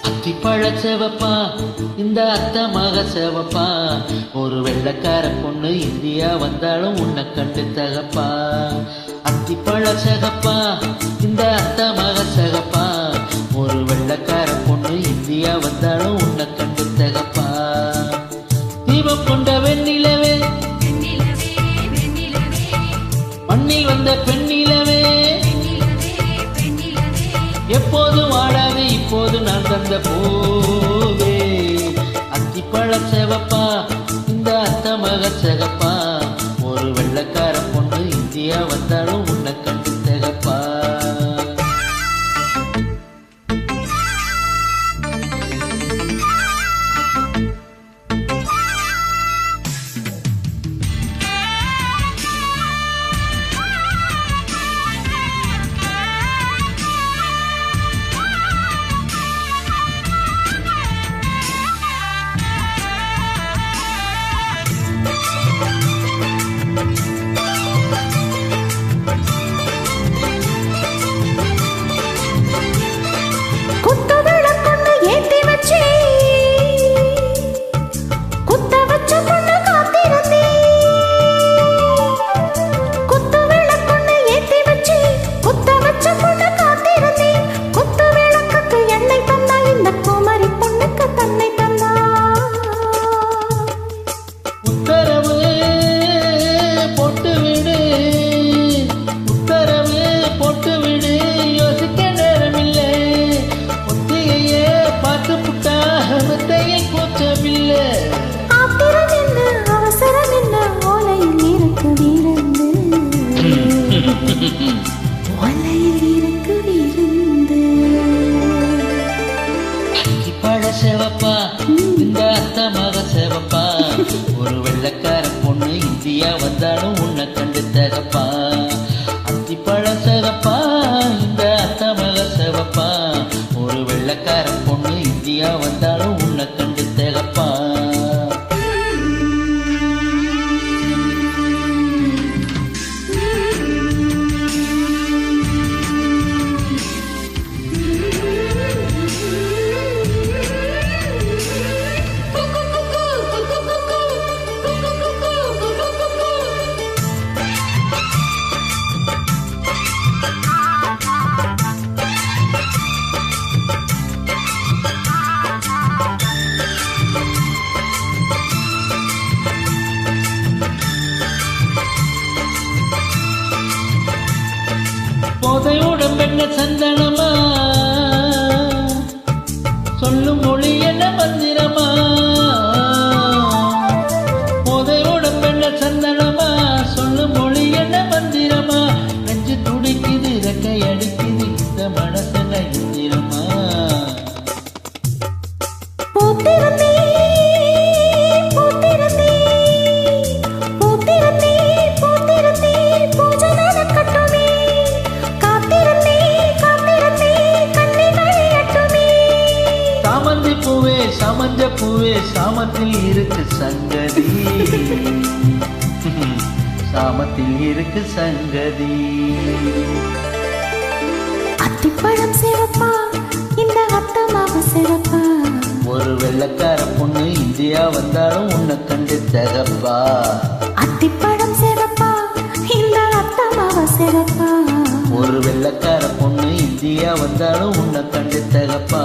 அத்திப்பழ சேவப்பா இந்த அத்த மக சேவப்பா ஒரு வெள்ளக்கார பொண்ணு இந்தியா வந்தாலும் உன்னை கண்டு தகப்பா அத்திப்பழ சேகப்பா இந்த அத்த மக சேகப்பா ஒரு வெள்ளக்கார பொண்ணு இந்தியா வந்தாலும் உன்னை கண்டு தகப்பா தீபம் கொண்ட வெண்ணிலவே மண்ணில் வந்த பெண்ணிலவே எப்போதும் வாழாது இப்போது நான் தந்த பூவே அத்திப்பழ சேவப்பா இந்த அத்த மக சேகப்பா ஒரு வெள்ளக்கார பொண்ணு இந்தியா வந்தாலும் உன்னை கண்டு தகப்பா அத்திப்பழ சேவப்பா இந்த அத்த மக சேவப்பா ஒரு வெள்ளக்கார பொண்ணு இந்தியா வந்தாலும் உன்னை கண்டு தகப்பா அத்திப்பழ சேவப்பா இந்த அத்த மக சேவப்பா ஒரு வெள்ளக்கார பொண்ணு இந்தியா வந்தாலும் உன்னை கண்டு தகப்பா போதையுடன் பெண்ண சந்தனமா சொல்லும் மொழி என்ன மந்திரமா போதையுடன் பெண்ண சந்தனமா சொல்லும் மொழி என்ன மந்திரமா நெஞ்சு துடிக்குது ரெக்கை அடிக்குது இந்த மனசன இந்திரமா பூவே சாமஞ்ச பூவே சாமத்தில் இருக்கு சங்கதி சாமத்தில் இருக்கு சங்கதி அத்திப்பழம் சேவப்பா இந்த அத்த மக சேவப்பா ஒரு வெள்ளக்கார பொண்ணு இந்தியா வந்தாலும் உன்னை கண்டு தகப்பா அத்திப்பழம் சேவப்பா இந்த அத்த மக சேவப்பா ஒரு வெள்ளக்கார பொண்ணு இந்தியா வந்தாலும் உன்னை கண்டு தகப்பா